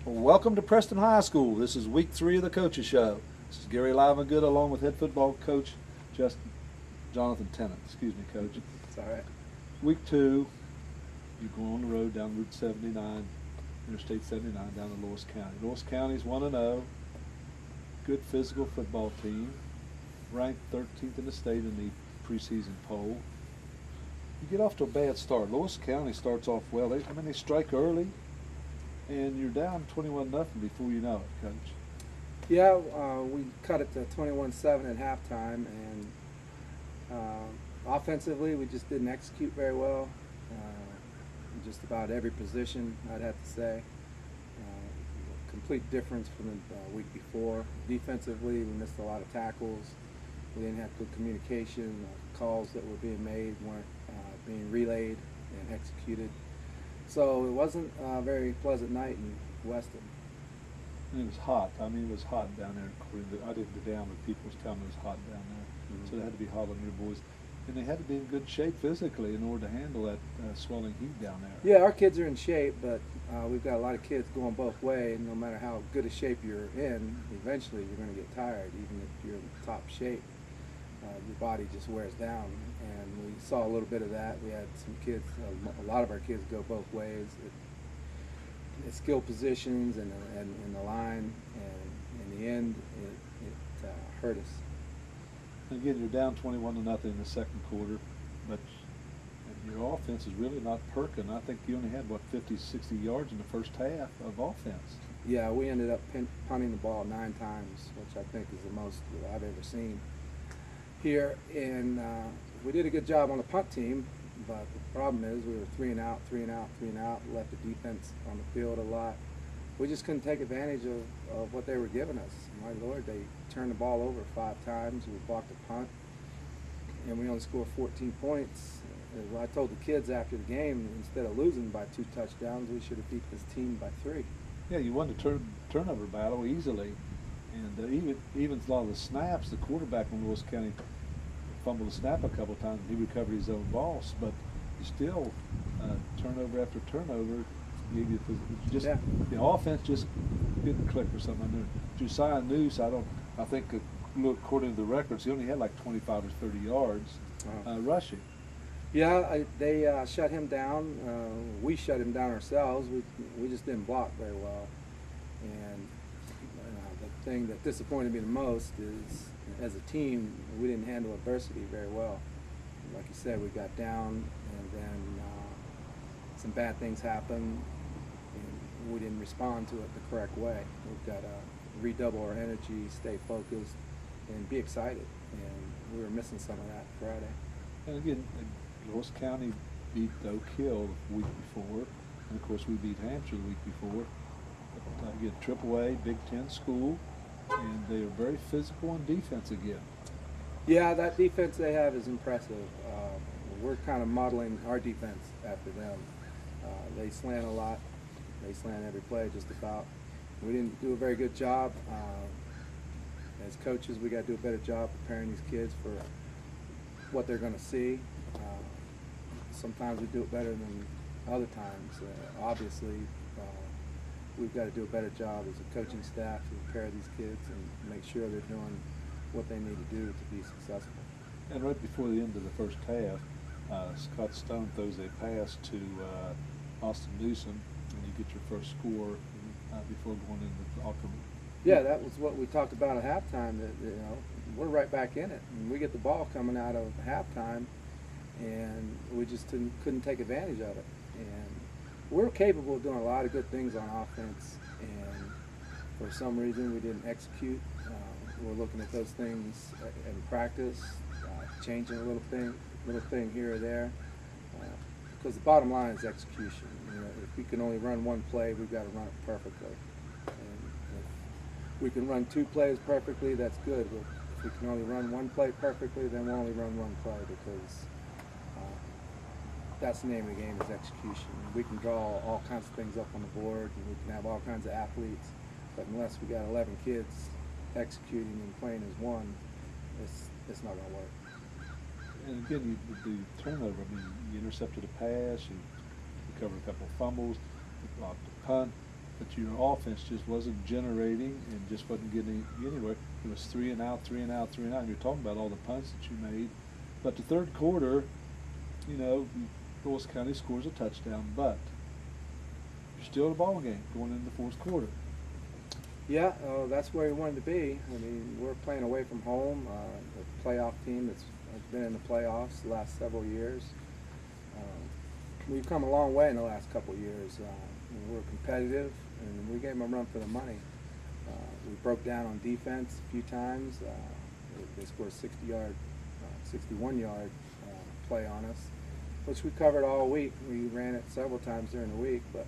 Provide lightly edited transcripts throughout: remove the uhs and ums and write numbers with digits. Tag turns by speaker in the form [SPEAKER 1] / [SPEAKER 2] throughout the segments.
[SPEAKER 1] Well, welcome to Preston High School. This is week 3 of the Coaches Show. This is Gary Livengood along with head football coach Jonathan Tennent. Excuse me, Coach.
[SPEAKER 2] It's all right.
[SPEAKER 1] Week 2, you go on the road down Route 79, Interstate 79 down to Lewis County. Lewis County's 1-0, good physical football team, ranked 13th in the state in the preseason poll. You get off to a bad start. Lewis County starts off well. They strike early, and you're down 21-0 before you know it, Coach.
[SPEAKER 2] Yeah, we cut it to 21-7 at halftime, and offensively we just didn't execute very well. In just about every position, I'd have to say. Complete difference from the week before. Defensively, we missed a lot of tackles. We didn't have good communication. Calls that were being made weren't being relayed and executed. So it wasn't a very pleasant night in Weston.
[SPEAKER 1] And it was hot. I mean, it was hot down there. I didn't go down, but people was telling me it was hot down there.
[SPEAKER 2] Mm-hmm.
[SPEAKER 1] So they had to be hot on your boys. And they had to be in good shape physically in order to handle that swelling heat down there.
[SPEAKER 2] Yeah, our kids are in shape, but we've got a lot of kids going both ways. No matter how good a shape you're in, eventually you're going to get tired, even if you're in top shape. Your body just wears down, and we saw a little bit of that. We had some kids, a lot of our kids go both ways. It's skill positions and in the line, and in the end, it hurt us.
[SPEAKER 1] And again, you're down 21-0 in the second quarter, but your offense is really not perking. I think you only had, 50, 60 yards in the first half of offense.
[SPEAKER 2] Yeah, we ended up punting the ball 9 times, which I think is the most that I've ever seen here. And we did a good job on the punt team, but the problem is we were 3 and out, 3 and out, 3 and out, left the defense on the field a lot. We just couldn't take advantage of what they were giving us. My Lord, they turned the ball over 5 times. We blocked a punt, and we only scored 14 points. As I told the kids after the game, instead of losing by 2 touchdowns, we should have beat this team by 3.
[SPEAKER 1] Yeah, you won the turnover battle easily. And even a lot of the snaps, the quarterback in Lewis County fumbled the snap a couple of times. He recovered his own balls, but you still turnover after turnover. The offense just didn't click or something. I knew Josiah Noose, I think according to the records, he only had like 25 or 30 yards rushing.
[SPEAKER 2] Yeah, they shut him down. We shut him down ourselves. We just didn't block very well. And the thing that disappointed me the most is, as a team, we didn't handle adversity very well. Like you said, we got down, and then some bad things happened, and we didn't respond to it the correct way. We've got to redouble our energy, stay focused, and be excited. And we were missing some of that Friday.
[SPEAKER 1] And again, Lewis County beat Oak Hill the week before, and of course we beat Hampshire the week before. But, again, AAA, Big Ten school, and they are very physical on defense again.
[SPEAKER 2] Yeah, that defense they have is impressive. We're kind of modeling our defense after them. They slant a lot. They slant every play just about. We didn't do a very good job. As coaches, we got to do a better job preparing these kids for what they're going to see. Sometimes we do it better than other times. Obviously, we've got to do a better job as a coaching staff to prepare these kids and make sure they're doing what they need to do to be successful.
[SPEAKER 1] And right before the end of the first half, Scott Stone throws a pass to Austin Newsom, and you get your first score before going into the ultimate.
[SPEAKER 2] Yeah, that was what we talked about at halftime. That we're right back in it, and we get the ball coming out of halftime, and we just couldn't take advantage of it. And we're capable of doing a lot of good things on offense, and for some reason we didn't execute. We're looking at those things in practice, changing a little thing here or there, because the bottom line is execution. If we can only run one play, we've got to run it perfectly. And if we can run 2 plays perfectly, that's good. But if we can only run 1 play perfectly, then we'll only run 1 play, because that's the name of the game, is execution. We can draw all kinds of things up on the board, and we can have all kinds of athletes, but unless we got 11 kids executing and playing as one, it's not going to work.
[SPEAKER 1] And again, the turnover, I mean, you intercepted a pass, you recovered a couple of fumbles, you blocked a punt, but your offense just wasn't generating and just wasn't getting anywhere. It was 3 and out, 3 and out, 3 and out. And you're talking about all the punts that you made. But the third quarter, you know, Lewis County scores a touchdown, but you're still in a ball game going into the fourth quarter.
[SPEAKER 2] Yeah, that's where we wanted to be. I mean, we're playing away from home, a playoff team that's been in the playoffs the last several years. We've come a long way in the last couple of years. We're competitive, and we gave them a run for the money. We broke down on defense a few times. They scored a 61-yard play on us, which we covered all week. We ran it several times during the week, but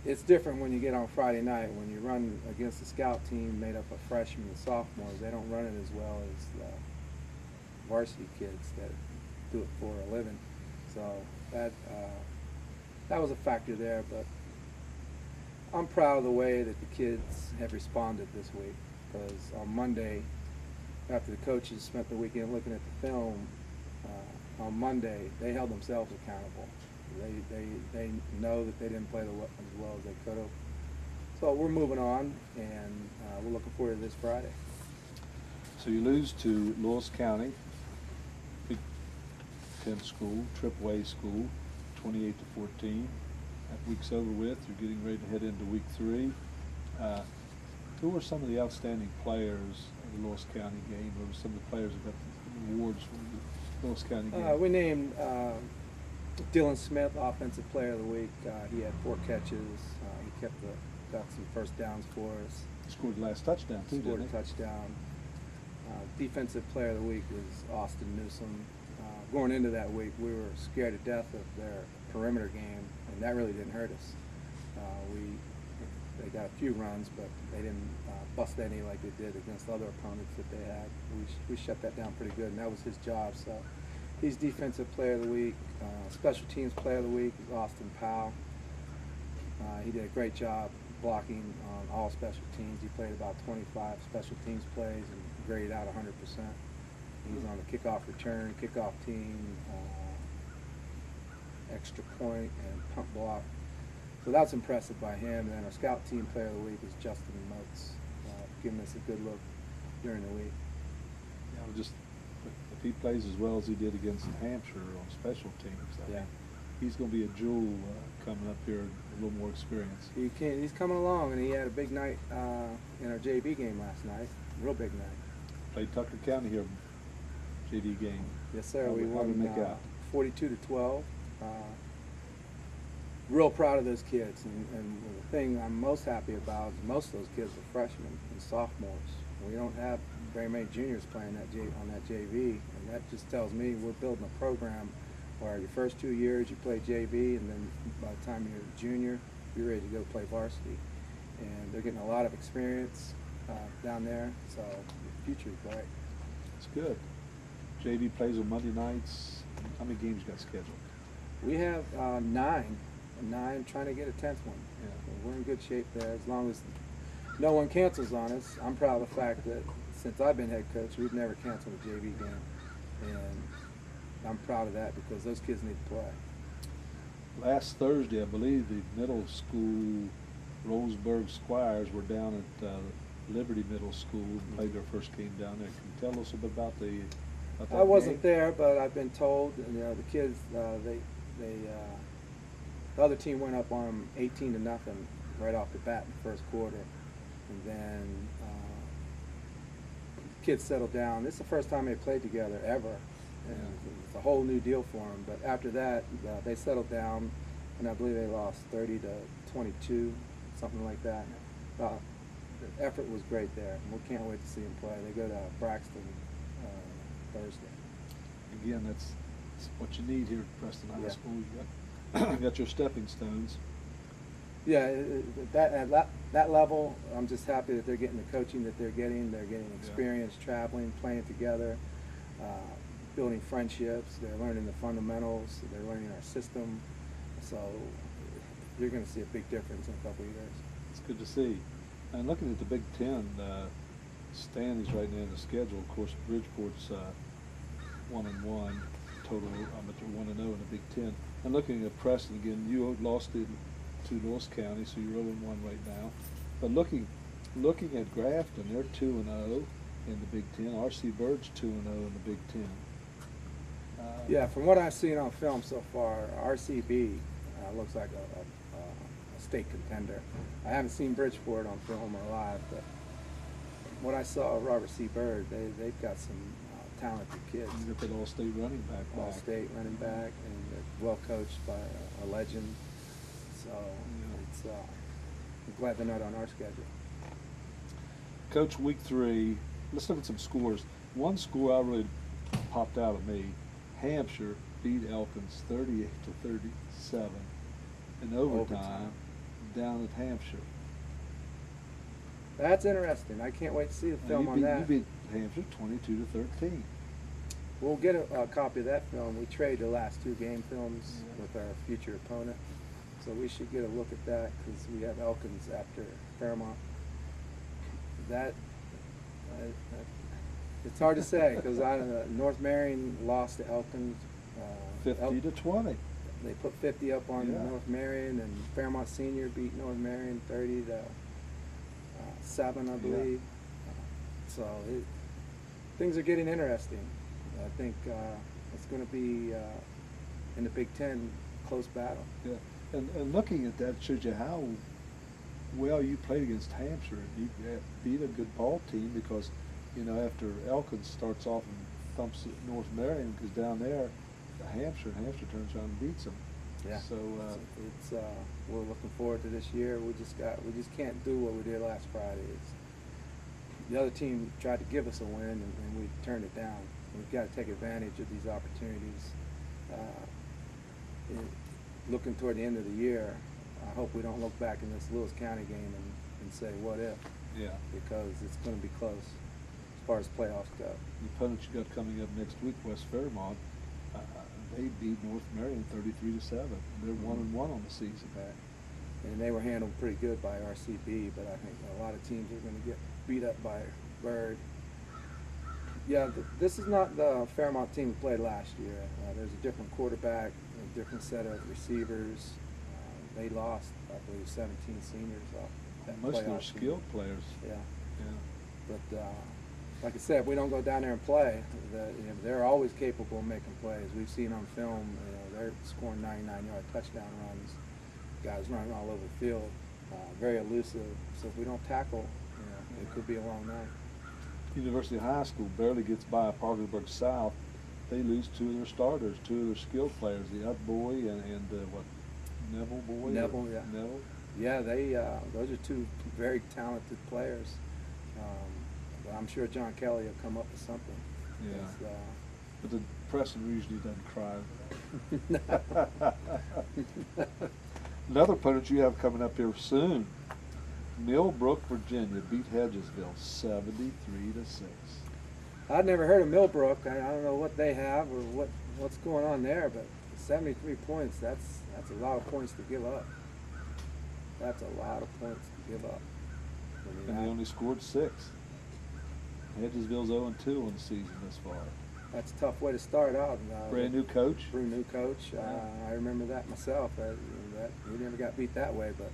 [SPEAKER 2] it's different when you get on Friday night, when you run against a scout team made up of freshmen and sophomores. They don't run it as well as varsity kids that do it for a living. So that was a factor there, but I'm proud of the way that the kids have responded this week, because on Monday, after the coaches spent the weekend looking at the film, on Monday they held themselves accountable. They know that they didn't play as well as they could have. So we're moving on, and we're looking forward to this Friday.
[SPEAKER 1] So you lose to Lewis County, Big Ten school, AAA school, 28-14. That week's over with. You're getting ready to head into week 3. Who were some of the outstanding players of the Lewis County game? Who were some of the players that got the awards for the Lewis County game?
[SPEAKER 2] We named Dylan Smith Offensive Player of the Week. He had 4 catches. He got some first downs for us.
[SPEAKER 1] Scored the last touchdown too,
[SPEAKER 2] Scored
[SPEAKER 1] didn't
[SPEAKER 2] a touchdown. Defensive Player of the Week was Austin Newsom. Going into that week, we were scared to death of their perimeter game, and that really didn't hurt us. They got a few runs, but they didn't bust any like they did against other opponents that they had. We shut that down pretty good, and that was his job. So he's Defensive Player of the Week. Special Teams Player of the Week is Austin Powell. He did a great job blocking on all special teams. He played about 25 special teams plays and graded out 100%. He was on the kickoff return, kickoff team, extra point, and punt block. So that's impressive by him. And then our Scout Team Player of the Week is Justin Motes, giving us a good look during the week.
[SPEAKER 1] Yeah, just if he plays as well as he did against Hampshire on special teams, I think he's going to be a jewel coming up here, a little more experience.
[SPEAKER 2] He's coming along, and he had a big night in our JV game last night, real big night.
[SPEAKER 1] Played Tucker County here, JV game.
[SPEAKER 2] Yes, sir.
[SPEAKER 1] We won
[SPEAKER 2] 42-12. Real proud of those kids, and the thing I'm most happy about is most of those kids are freshmen and sophomores. We don't have very many juniors playing on that JV, and that just tells me we're building a program where your first 2 years you play JV, and then by the time you're a junior, you're ready to go play varsity. And they're getting a lot of experience down there, so the future is bright.
[SPEAKER 1] It's good. JV plays on Monday nights. How many games you got scheduled?
[SPEAKER 2] We have 9, trying to get a 10th one.
[SPEAKER 1] Yeah.
[SPEAKER 2] So we're in good shape there, as long as no one cancels on us. I'm proud of the fact that since I've been head coach, we've never canceled a JV game, and I'm proud of that because those kids need to play.
[SPEAKER 1] Last Thursday, I believe, the middle school Roseburg Squires were down at Liberty Middle School and played their first game down there. Can you tell us a bit about that
[SPEAKER 2] I wasn't
[SPEAKER 1] game?
[SPEAKER 2] there, but I've been told, you know, the kids, the other team went up on them 18-0 right off the bat in the first quarter, and then kids settled down. This is the first time they played together ever, and it's a whole new deal for them. But after that, they settled down, and I believe they lost 30-22, something like that. The effort was great there, and we can't wait to see them play. They go to Braxton Thursday.
[SPEAKER 1] Again, that's what you need here at Preston High
[SPEAKER 2] Yeah.
[SPEAKER 1] School. You got your stepping stones.
[SPEAKER 2] Yeah, at that level, I'm just happy that they're getting the coaching that they're getting. They're getting experience traveling, playing together, building friendships. They're learning the fundamentals. They're learning our system. So you're going to see a big difference in a couple of years.
[SPEAKER 1] It's good to see. And looking at the Big Ten standings right now in the schedule, of course, Bridgeport's 1-1 total, but they're 1-0 in the Big Ten. And looking at Preston again, you lost to Lewis County, so you're 0-1 right now. But looking at Grafton, they're 2-0 in the Big Ten. R.C. Bird's 2-0 in the Big Ten.
[SPEAKER 2] Yeah, from what I've seen on film so far, RCB looks like a state contender. I haven't seen Bridgeport on film or live, but what I saw of Robert C. Byrd, they've got some talented kids.
[SPEAKER 1] You got that all-state running back.
[SPEAKER 2] All-state running back, and they're well coached by a legend. So it's I'm glad they're not on our schedule.
[SPEAKER 1] Coach, week 3, let's look at some scores. One score I really popped out at me. Hampshire beat Elkins 38-37 in overtime down at Hampshire.
[SPEAKER 2] That's interesting. I can't wait to see the film on that.
[SPEAKER 1] You beat Hampshire 22-13.
[SPEAKER 2] We'll get a copy of that film. We trade the last 2 game films with our future opponent, so we should get a look at that because we have Elkins after Fairmont. It's hard to say because North Marion lost to Elkins
[SPEAKER 1] 50-20.
[SPEAKER 2] They put 50 up on North Marion, and Fairmont Senior beat North Marion 30-7, I believe. So things are getting interesting. I think it's going to be in the Big Ten close battle.
[SPEAKER 1] Yeah, and looking at that shows you how well you played against Hampshire. You beat a good ball team because, you know, after Elkins starts off and thumps North Marion, because down there, Hampshire turns around and beats them.
[SPEAKER 2] Yeah.
[SPEAKER 1] So
[SPEAKER 2] it's we're looking forward to this year. We just can't do what we did last Friday. The other team tried to give us a win, and we turned it down. We've got to take advantage of these opportunities. Looking toward the end of the year, I hope we don't look back in this Lewis County game and say, what if?
[SPEAKER 1] Yeah.
[SPEAKER 2] Because it's going to be close as far as playoffs go.
[SPEAKER 1] The opponent you got coming up next week, West Fairmont, they beat North Marion 33-7. They're 1-1 on the season.
[SPEAKER 2] And they were handled pretty good by RCB, but I think a lot of teams are going to get beat up by Bird. Yeah, this is not the Fairmont team we played last year. There's a different quarterback, a different set of receivers. They lost, I believe, 17 seniors off that
[SPEAKER 1] Most of their
[SPEAKER 2] team.
[SPEAKER 1] skilled players.
[SPEAKER 2] Yeah. But like I said, if we don't go down there and play, they're always capable of making plays. We've seen on film, they're scoring 99-yard touchdown runs. Guys running all over the field, very elusive. So if we don't tackle, it could be a long night.
[SPEAKER 1] University High School barely gets by Parkersburg South. They lose 2 of their starters, 2 of their skilled players, the Up boy and Neville boy?
[SPEAKER 2] Neville, yeah.
[SPEAKER 1] Neville?
[SPEAKER 2] Yeah, those are 2 very talented players. But I'm sure John Kelly will come up with something.
[SPEAKER 1] Yeah. But the Preston usually doesn't cry. Another opponent you have coming up here soon. Millbrook, Virginia beat Hedgesville 73-6.
[SPEAKER 2] I'd never heard of Millbrook. I don't know what they have or what's going on there, but 73 points, that's a lot of points to give up. That's a lot of points to give up.
[SPEAKER 1] And they only scored 6. Hedgesville's 0-2 on the season this far.
[SPEAKER 2] That's a tough way to start out.
[SPEAKER 1] Brand new coach.
[SPEAKER 2] Brand new coach. I remember that myself. We never got beat that way, but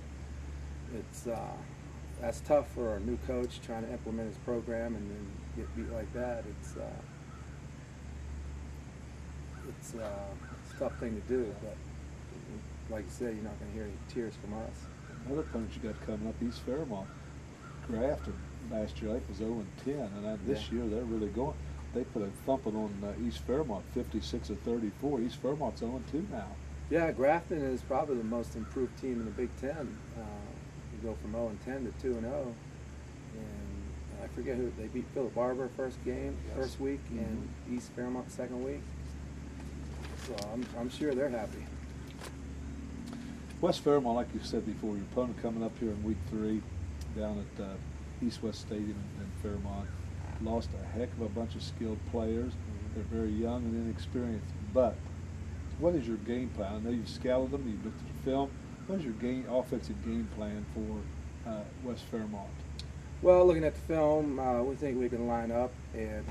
[SPEAKER 2] that's tough for a new coach trying to implement his program and then get beat like that. It's a tough thing to do, but like you said, you're not going to hear any tears from us.
[SPEAKER 1] Another opponent you got coming up, East Fairmont. Grafton last year, I think, was 0-10, and this year they're really going. They put a thumping on East Fairmont, 56-34. East Fairmont's 0-2 now.
[SPEAKER 2] Yeah, Grafton is probably the most improved team in the Big Ten. You go from 0-10 to 2-0, and I forget who they beat. Philip Barber first week, and East Fairmont second week. So I'm sure they're happy.
[SPEAKER 1] West Fairmont, like you said before, your opponent coming up here in week 3 down at East-West Stadium in Fairmont. Lost a heck of a bunch of skilled players. They're very young and inexperienced. But what is your game plan? I know you've scouted them, you've looked at the film. What is your offensive game plan for West Fairmont?
[SPEAKER 2] Well, looking at the film, we think we can line up and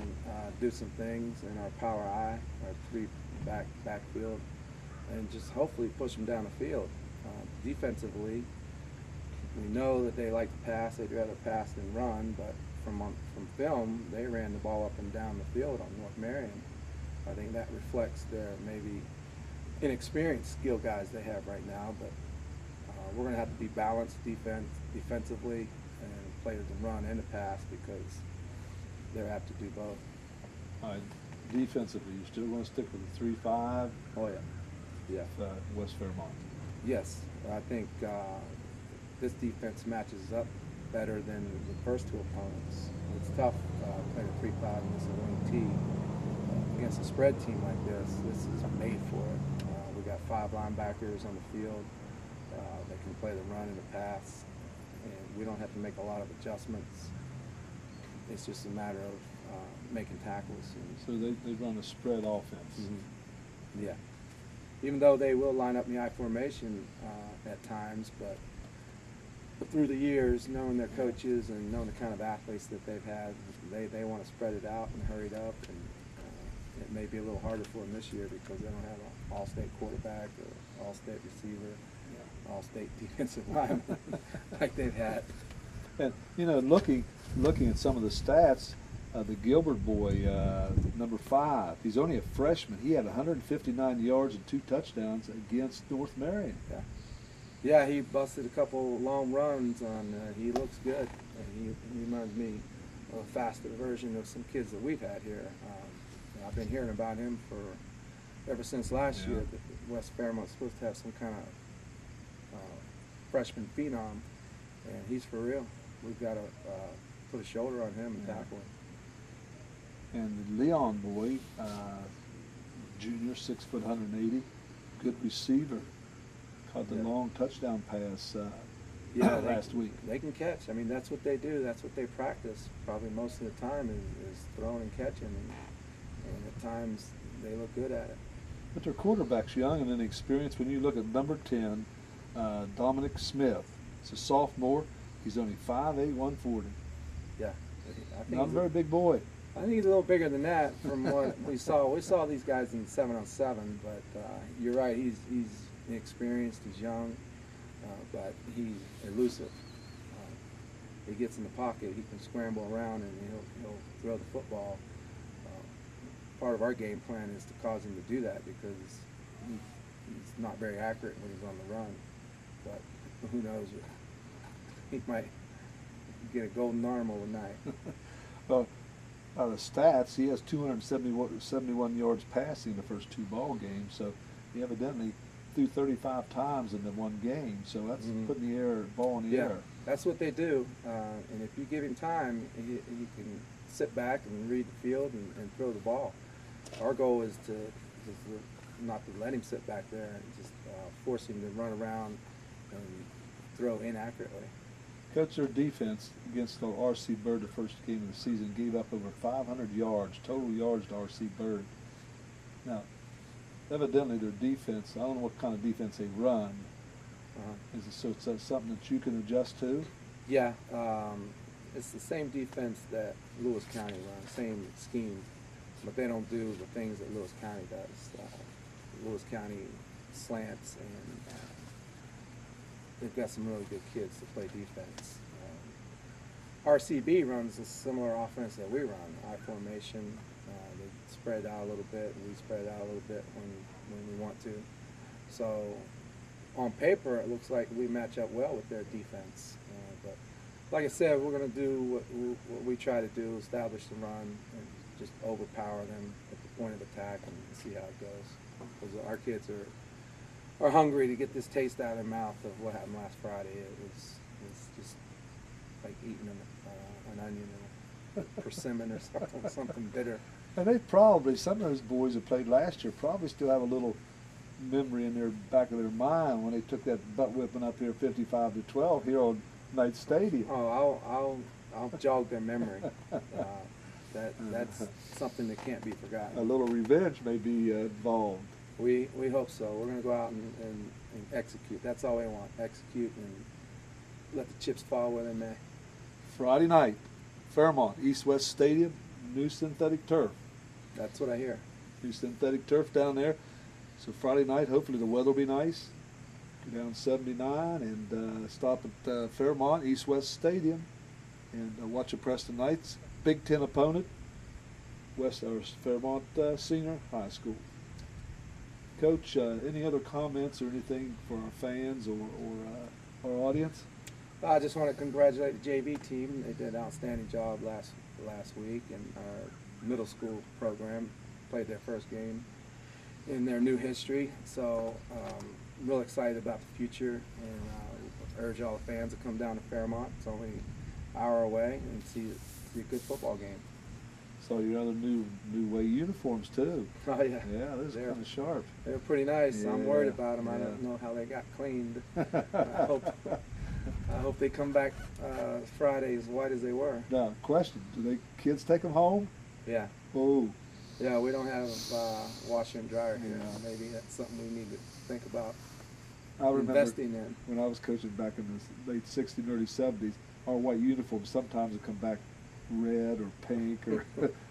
[SPEAKER 2] do some things in our power I, our 3 backfield, and just hopefully push them down the field. Defensively, we know that they like to pass. They'd rather pass than run, but from film, they ran the ball up and down the field on North Marion. I think that reflects their maybe inexperienced skill guys they have right now, but we're going to have to be balanced defensively and play the run and the pass because they're apt to do both.
[SPEAKER 1] All right, defensively, you still want to stick with the 3-5?
[SPEAKER 2] Oh yeah, yeah.
[SPEAKER 1] West Fairmont.
[SPEAKER 2] Yes, I think this defense matches up better than the first two opponents. It's tough playing a 3-5 and this is a wing T. Against a spread team like this is made for it. We got 5 linebackers on the field that can play the run and the pass, and we don't have to make a lot of adjustments. It's just a matter of making tackles.
[SPEAKER 1] So they run a spread offense.
[SPEAKER 2] Mm-hmm. Yeah. Even though they will line up in the I formation at times, but through the years, knowing their coaches and knowing the kind of athletes that they've had, they want to spread it out and hurry it up, and it may be a little harder for them this year because they don't have an all-state quarterback or all-state receiver, all-state defensive lineman like they've had.
[SPEAKER 1] And you know, looking at some of the stats, the Gilbert boy, number 5, he's only a freshman. He had 159 yards and 2 touchdowns against North Marion.
[SPEAKER 2] Yeah. Yeah, he busted a couple long runs on. He looks good. He reminds me of a faster version of some kids that we've had here. I've been hearing about him ever since last year. That West Fairmont's supposed to have some kind of freshman phenom, and he's for real. We've got to put a shoulder on him and tackle him.
[SPEAKER 1] And the Leon boy, junior, 6 foot 180, good receiver. Caught the long touchdown pass last week.
[SPEAKER 2] They can catch. I mean, that's what they do. That's what they practice. Probably most of the time is throwing and catching, and at times they look good at it.
[SPEAKER 1] But their quarterback's young and inexperienced. When you look at number 10, Dominic Smith, it's a sophomore. He's only 5'8", 140.
[SPEAKER 2] Yeah, I think
[SPEAKER 1] not a very big boy.
[SPEAKER 2] I think he's a little bigger than that from what we saw. We saw these guys in 7-on-7, but you're right. He's inexperienced. He's young, but he's elusive. He gets in the pocket. He can scramble around and he'll throw the football. Part of our game plan is to cause him to do that because he's not very accurate when he's on the run. But who knows? He might get a golden arm overnight.
[SPEAKER 1] Well, out of stats, he has 271 yards passing the first 2 ball games, so he evidently threw 35 times in the one game, so that's putting the ball in the air.
[SPEAKER 2] That's what they do, and if you give him time, he can sit back and read the field and throw the ball. Our goal is to not to let him sit back there and just force him to run around and throw inaccurately.
[SPEAKER 1] Coach, their defense against the R.C. Bird the first game of the season gave up over 500 yards, total yards to R.C. Bird. Now, evidently their defense, I don't know what kind of defense they run. So it's something that you can adjust to?
[SPEAKER 2] Yeah, it's the same defense that Lewis County runs, same scheme, but they don't do the things that Lewis County does. Lewis County slants, and they've got some really good kids to play defense. RCB runs a similar offense that we run, I formation. They spread out a little bit, and we spread out a little bit when we want to. So on paper, it looks like we match up well with their defense. But like I said, we're going to do what we try to do, establish the run, and just overpower them at the point of attack and see how it goes. Because our kids are hungry to get this taste out of their mouth of what happened last Friday. It's just like eating an onion and a persimmon or something bitter.
[SPEAKER 1] And they probably, some of those boys that played last year probably still have a little memory in their back of their mind when they took that butt whipping up here 55-12 here on Knight Stadium.
[SPEAKER 2] Oh, I'll jog their memory. That's something that can't be forgotten.
[SPEAKER 1] A little revenge may be involved.
[SPEAKER 2] We hope so. We're going to go out and execute. That's all we want. Execute and let the chips fall where they may.
[SPEAKER 1] Friday night, Fairmont, East-West Stadium, new synthetic turf.
[SPEAKER 2] That's what I hear.
[SPEAKER 1] New synthetic turf down there. So Friday night, hopefully the weather will be nice. Go down 79 and stop at Fairmont East-West Stadium and watch a Preston Knights Big Ten opponent, Fairmont Senior High School. Coach, any other comments or anything for our fans or our audience?
[SPEAKER 2] I just want to congratulate the JV team. They did an outstanding job last week, and our middle school program played their first game in their new history. So real excited about the future, and urge all the fans to come down to Fairmont. It's only an hour away, and see a good football game.
[SPEAKER 1] So your other new way uniforms too.
[SPEAKER 2] Oh yeah.
[SPEAKER 1] Yeah, those are kind of sharp.
[SPEAKER 2] They're pretty nice. I'm worried about them.
[SPEAKER 1] Yeah.
[SPEAKER 2] I don't know how they got cleaned. I hope they come back Friday as white as they were.
[SPEAKER 1] Now, question: do kids take them home?
[SPEAKER 2] Yeah.
[SPEAKER 1] Oh.
[SPEAKER 2] Yeah, we don't have washer and dryer here.
[SPEAKER 1] Yeah.
[SPEAKER 2] Maybe that's something we need to think about
[SPEAKER 1] I remember
[SPEAKER 2] investing in.
[SPEAKER 1] when I was coaching back in the late '60s, early '70s, our white uniforms sometimes would come back red or pink or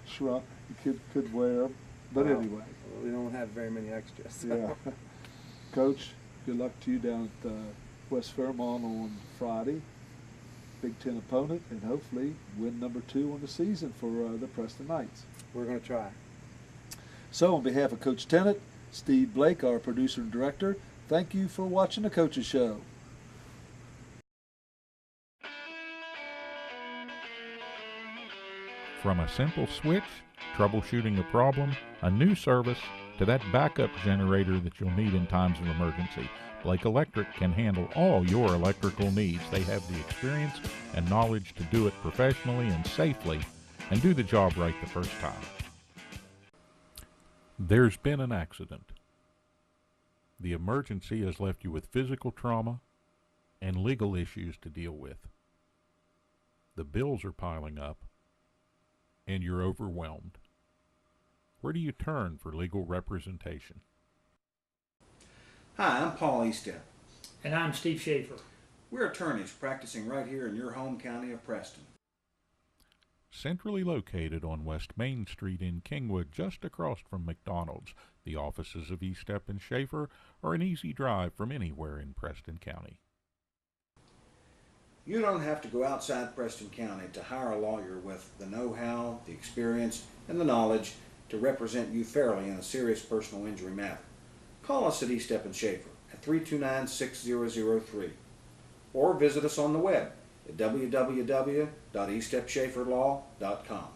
[SPEAKER 1] shrunk. The kid could wear them, but
[SPEAKER 2] Well,
[SPEAKER 1] anyway.
[SPEAKER 2] We don't have very many extras.
[SPEAKER 1] Yeah. Coach, good luck to you down at West Fairmont on Friday. Big Ten opponent, and hopefully win number 2 on the season for the Preston Knights.
[SPEAKER 2] We're going to try.
[SPEAKER 1] So on behalf of Coach Tennent, Steve Blake, our producer and director, thank you for watching the Coaches Show.
[SPEAKER 3] From a simple switch, troubleshooting a problem, a new service, to that backup generator that you'll need in times of emergency, Blake Electric can handle all your electrical needs. They have the experience and knowledge to do it professionally and safely and do the job right the first time. There's been an accident. The emergency has left you with physical trauma and legal issues to deal with. The bills are piling up, and you're overwhelmed. Where do you turn for legal representation?
[SPEAKER 4] Hi, I'm Paul Eastep.
[SPEAKER 5] And I'm Steve Schaefer.
[SPEAKER 4] We're attorneys practicing right here in your home county of Preston.
[SPEAKER 3] Centrally located on West Main Street in Kingwood, just across from McDonald's, the offices of Eastep and Schaefer are an easy drive from anywhere in Preston County.
[SPEAKER 4] You don't have to go outside Preston County to hire a lawyer with the know-how, the experience, and the knowledge to represent you fairly in a serious personal injury matter. Call us at Eastep and Schaefer at 329-6003 or visit us on the web at www.eastepschaeferlaw.com.